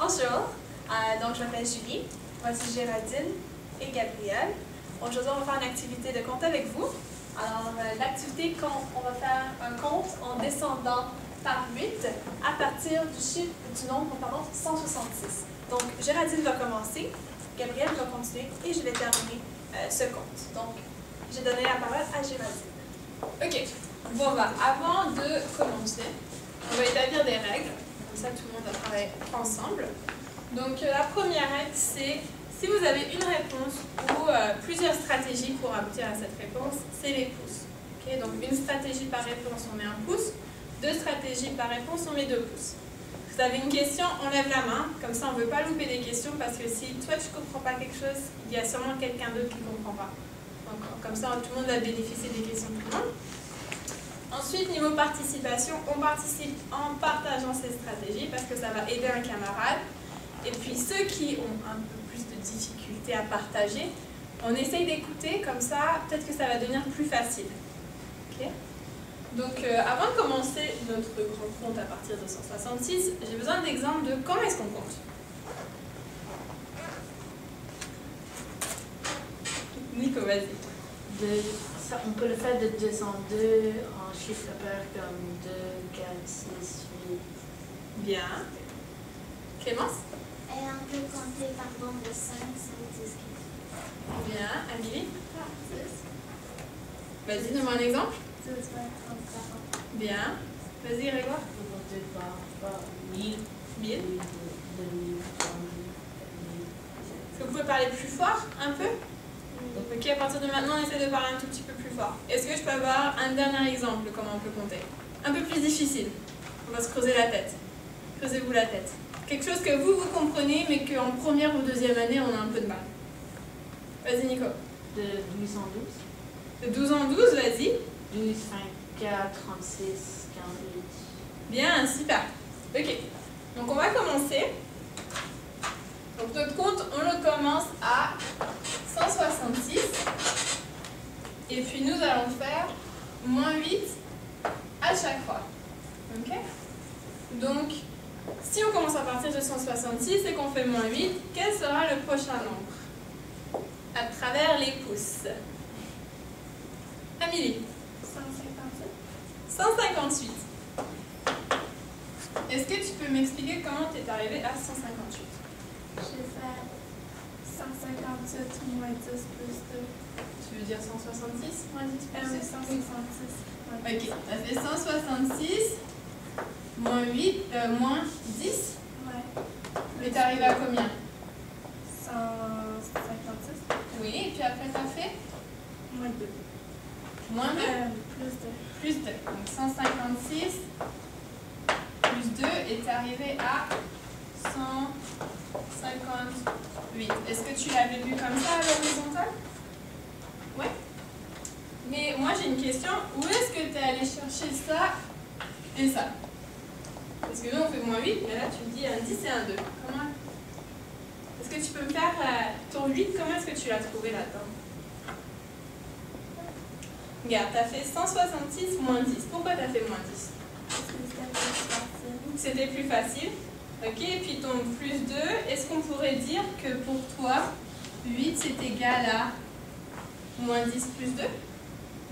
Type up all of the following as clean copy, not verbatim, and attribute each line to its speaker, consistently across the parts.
Speaker 1: Bonjour, donc je m'appelle Julie, voici Géraldine et Gabrielle. Aujourd'hui, on va faire une activité de compte avec vous. Alors, l'activité, on va faire un compte en descendant par 8 à partir du nombre 166. Donc, Géraldine va commencer, Gabrielle va continuer et je vais terminer ce compte. Donc, j'ai donné la parole à Géraldine.
Speaker 2: Ok, bon avant de commencer, on va établir des règles, comme ça tout le monde va travailler ensemble. Donc la première règle, c'est si vous avez une réponse ou plusieurs stratégies pour aboutir à cette réponse, c'est les pouces. Okay, donc une stratégie par réponse, on met un pouce, deux stratégies par réponse, on met 2 pouces. Si vous avez une question, on lève la main, comme ça on ne veut pas louper des questions parce que si toi tu ne comprends pas quelque chose, il y a sûrement quelqu'un d'autre qui ne comprend pas. Donc, comme ça tout le monde va bénéficier des questions de tout le monde. Ensuite, niveau participation, on participe en partageant ces stratégies parce que ça va aider un camarade. Et puis ceux qui ont un peu plus de difficultés à partager, on essaye d'écouter, comme ça, peut-être que ça va devenir plus facile. Okay. Donc, avant de commencer notre grand compte à partir de 166, j'ai besoin d'exemples de comment est-ce qu'on compte. Nico, vas-y.
Speaker 3: On peut le faire de 202 en chiffre pair comme 2, 4, 6, 8.
Speaker 2: Bien. Clémence?
Speaker 4: Et on peut compter par nombre de 5, 5, 10, 15.
Speaker 2: Bien. Amélie?
Speaker 4: 10.
Speaker 2: Vas-y, donne-moi un exemple.
Speaker 4: 12, 20, 30, 40.
Speaker 2: Bien. Vas-y, Grégoire.
Speaker 3: On peut compter par 1000.
Speaker 2: 1000.
Speaker 3: 2000, 3000, 4000.
Speaker 2: Est-ce que vous pouvez parler plus fort, un peu? Ok, à partir de maintenant, on essaie de parler un tout petit peu plus fort. Est-ce que je peux avoir un dernier exemple de comment on peut compter? Un peu plus difficile. On va se creuser la tête. Creusez-vous la tête. Quelque chose que vous comprenez, mais qu'en première ou deuxième année, on a un peu de mal. Vas-y, Nico.
Speaker 3: De 12 en 12.
Speaker 2: De 12 en 12, vas-y.
Speaker 3: 12, 5, 4, 36, 15, 8.
Speaker 2: Bien, super. Ok. Donc, on va commencer. Donc, notre compte, on le commence à 166. Et puis, nous allons faire moins 8 à chaque fois. Ok? Donc, si on commence à partir de 166 et qu'on fait moins 8, quel sera le prochain nombre? À travers les pouces. Amélie? 158. Est-ce que tu peux m'expliquer comment tu es arrivée à 158?
Speaker 4: Je vais faire 157 moins 10 plus 2.
Speaker 2: Tu veux dire 166 moins 10 plus 2?
Speaker 4: 166.
Speaker 2: Ok, ça fait 166 moins 8, moins 10.
Speaker 4: Ouais.
Speaker 2: Mais t'es arrivé à combien?
Speaker 4: 156.
Speaker 2: Oui, et puis après t'as fait
Speaker 4: Moins 2.
Speaker 2: moins 2
Speaker 4: Plus 2.
Speaker 2: plus 2. Donc 156 plus 2 et t'es arrivé à 158. Est-ce que tu l'avais vu comme ça à l'horizontale? Oui. Mais moi j'ai une question. Où est-ce que tu es allé chercher ça et ça? Parce que nous on fait moins 8, mais là tu me dis un 10 et un 2. Comment? Est-ce que tu peux me faire ton 8? Comment est-ce que tu l'as trouvé là-dedans? Regarde, tu as fait 166 moins 10. Pourquoi tu as fait moins 10? C'était plus facile. Ok, et puis ton plus 2, est-ce qu'on pourrait dire que pour toi, 8 c'est égal à moins 10 plus 2?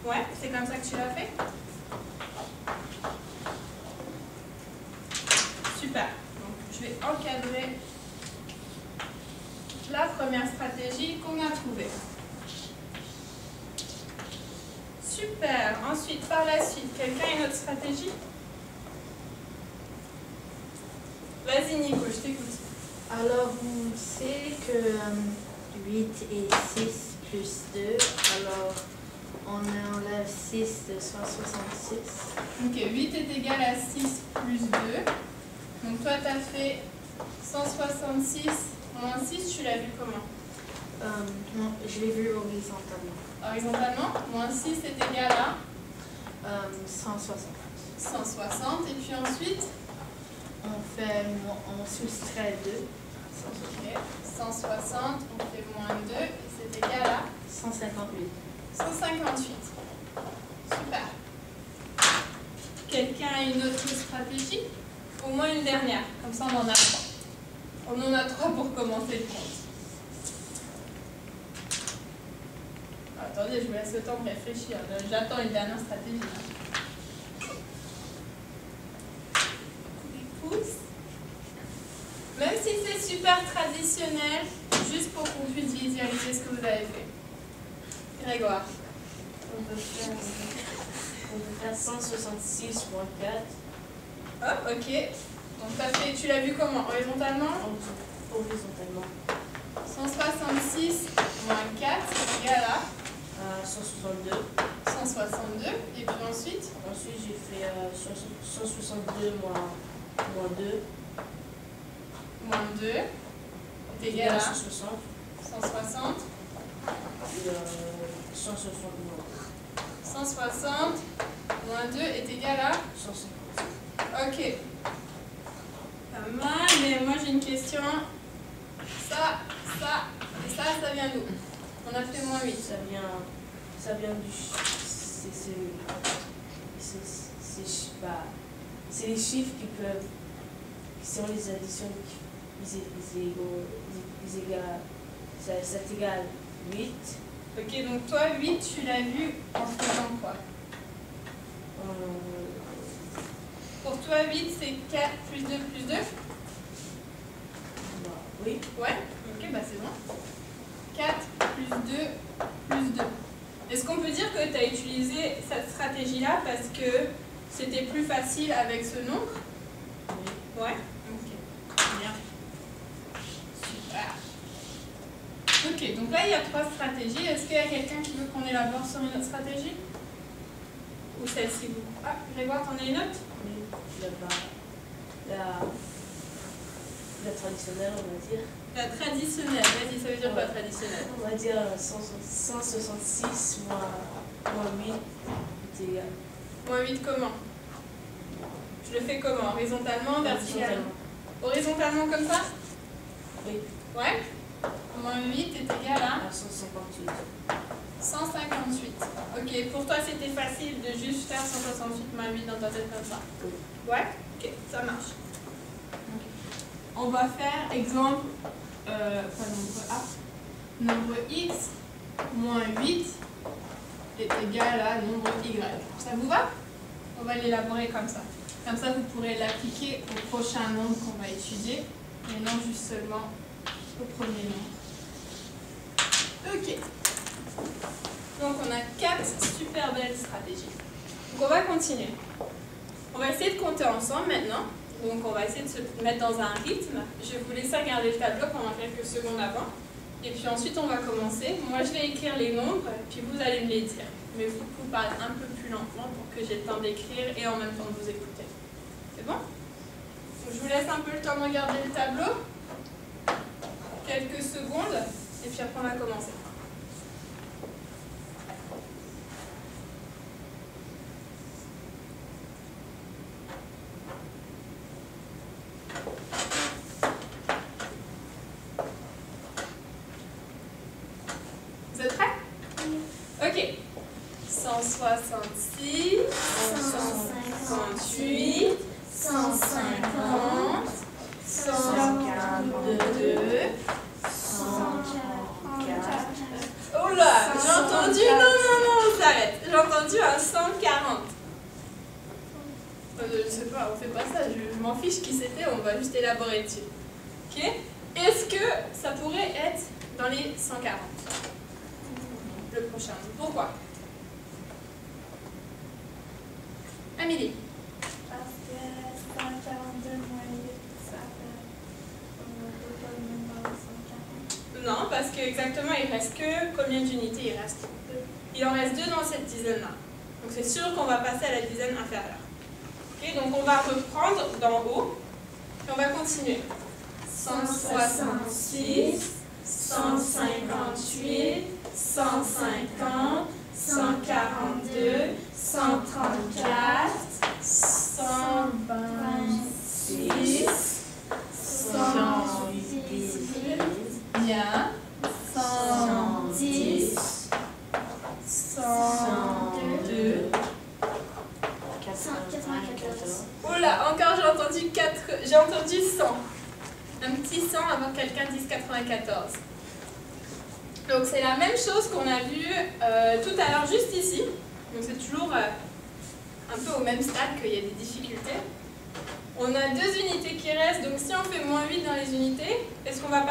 Speaker 2: Ouais, c'est comme ça que tu l'as fait? Super. Donc, je vais encadrer la première stratégie qu'on a trouvée. Super. Ensuite, par la suite, quelqu'un a une autre stratégie? Vas-y Nico, je t'écoute.
Speaker 3: Alors, on sait que 8 et 6 plus 2, alors on enlève 6 de 166.
Speaker 2: Ok, 8 est égal à 6 plus 2. Donc toi, tu as fait 166 moins 6, tu l'as vu comment?
Speaker 3: Non, je l'ai vu horizontalement.
Speaker 2: Horizontalement, moins 6 est égal à
Speaker 3: 160.
Speaker 2: 160. Et puis ensuite,
Speaker 3: on soustrait 2.
Speaker 2: ok, 160, on fait moins 2, et c'est égal à
Speaker 3: 158.
Speaker 2: 158. Super. Quelqu'un a une autre stratégie? Au moins une dernière, comme ça on en a 3. On en a 3 pour commencer le compte. Attendez, je vous laisse le temps de réfléchir. J'attends une dernière stratégie. Des pouces. Même si c'est super traditionnel, juste pour qu'on puisse visualiser ce que vous avez fait. Grégoire.
Speaker 3: On peut faire 166 moins 4.
Speaker 2: Hop, ok. Donc tu l'as vu comment? Horizontalement?
Speaker 3: Horizontalement.
Speaker 2: 166 moins 4 égale à
Speaker 3: 162.
Speaker 2: 162. Et puis ensuite?
Speaker 3: Ensuite, j'ai fait 162 moins 2.
Speaker 2: Moins 2 est égal à
Speaker 3: 160.
Speaker 2: 160.
Speaker 3: Et 160 moins
Speaker 2: 160 moins 2 est égal à
Speaker 3: 150.
Speaker 2: Ok. Pas mal, mais moi j'ai une question. Ça et ça vient d'où? On a fait moins 8.
Speaker 3: Ça vient du... C'est les chiffres qui peuvent... Si on les additionne, ça t'égale 8.
Speaker 2: Ok, donc toi 8, tu l'as vu en faisant quoi? Pour toi 8 c'est 4 plus 2 plus 2?
Speaker 3: Oui.
Speaker 2: Ouais, ok, bah c'est bon. 4 plus 2 plus 2. Est-ce qu'on peut dire que tu as utilisé cette stratégie-là parce que c'était plus facile avec ce nombre?
Speaker 3: Oui.
Speaker 2: Ouais. Ok. Bien. Super. Ok, donc là il y a 3 stratégies. Est-ce qu'il y a quelqu'un qui veut qu'on élabore sur une autre stratégie? Ou celle-ci vous? Ah, Grégoire, t'en as une autre?
Speaker 3: Oui. La traditionnelle, on va dire.
Speaker 2: La traditionnelle, vas-y, ça veut dire quoi traditionnelle?
Speaker 3: On va dire 166 moins 8 est égal.
Speaker 2: Moins 8 comment? Je le fais comment? Horizontalement, verticalement? Horizontalement comme ça?
Speaker 3: Oui.
Speaker 2: Ouais? Moins 8 est égal à
Speaker 3: 158.
Speaker 2: 158. Ok, pour toi c'était facile de juste faire 168 moins 8 dans ta tête comme ça?
Speaker 3: Oui.
Speaker 2: Ouais? Ok, ça marche. Okay. On va faire exemple, pas nombre A, nombre X moins 8 est égal à nombre Y. Ça vous va? On va l'élaborer comme ça. Comme ça, vous pourrez l'appliquer au prochain nombre qu'on va étudier, et non juste seulement au premier nombre. Ok. Donc, on a 4 super belles stratégies. Donc, on va continuer. On va essayer de compter ensemble maintenant. Donc, on va essayer de se mettre dans un rythme. Je vais vous laisser regarder le tableau pendant quelques secondes avant. Et puis ensuite, on va commencer. Moi, je vais écrire les nombres, puis vous allez me les dire. Mais vous parlez un peu plus lentement pour que j'ai le temps d'écrire et en même temps de vous écouter. C'est bon? Donc, je vous laisse un peu le temps de regarder le tableau. Quelques secondes. Et puis après, on va commencer. Vous êtes prêts? Ok. 166, 158, 150, 142, 144. Oh là, j'ai entendu, non, on s'arrête. J'ai entendu un 140. Je sais pas, on fait pas ça, je m'en fiche qui c'était, on va juste élaborer dessus. Ok? Est-ce que ça pourrait être dans les 140? Le prochain. Pourquoi? Amélie.
Speaker 4: Parce que 142 moins 8, ça fait... On ne peut pas le même dans les 140.
Speaker 2: Non, parce que exactement, il reste que combien d'unités il reste? 2. Il en reste 2 dans cette dizaine-là. Donc c'est sûr qu'on va passer à la dizaine inférieure. Ok, donc on va reprendre d'en haut et on va continuer. 166, 158, 150, 142, 134, 126, 118, bien, 110, 102,
Speaker 4: 94.
Speaker 2: oula, encore j'ai entendu 100. un petit 100 avant que quelqu'un dise 94. Donc c'est la même chose qu'on a vu tout à l'heure juste ici. Donc c'est toujours un peu au même stade qu'il y a des difficultés. On a 2 unités qui restent, donc si on fait moins 8 dans les unités, est-ce qu'on va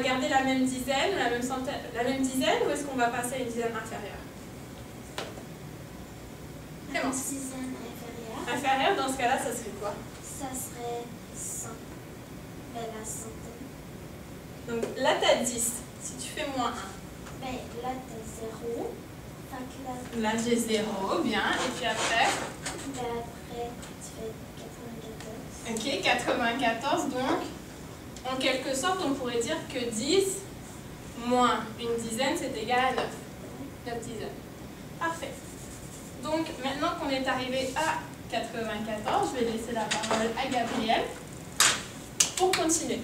Speaker 2: garder la même dizaine, la même dizaine, ou est-ce qu'on va passer à une dizaine inférieure? Clémence.
Speaker 4: Dizaine inférieure.
Speaker 2: Inférieure, dans ce cas-là, ça serait quoi?
Speaker 4: Ça serait 100. Ben, la centaine.
Speaker 2: Donc là, tu as 10. Si tu fais moins 1.
Speaker 4: Ben, là, t'as 0. Fait que là,
Speaker 2: Là, j'ai 0, bien. Et puis après?
Speaker 4: ben, après, tu fais 94.
Speaker 2: Ok, 94, donc, en quelque sorte, on pourrait dire que 10 moins une dizaine, c'est égal à 9. 9 dizaines. Parfait. Donc, maintenant qu'on est arrivé à 94, je vais laisser la parole à Gabrielle pour continuer.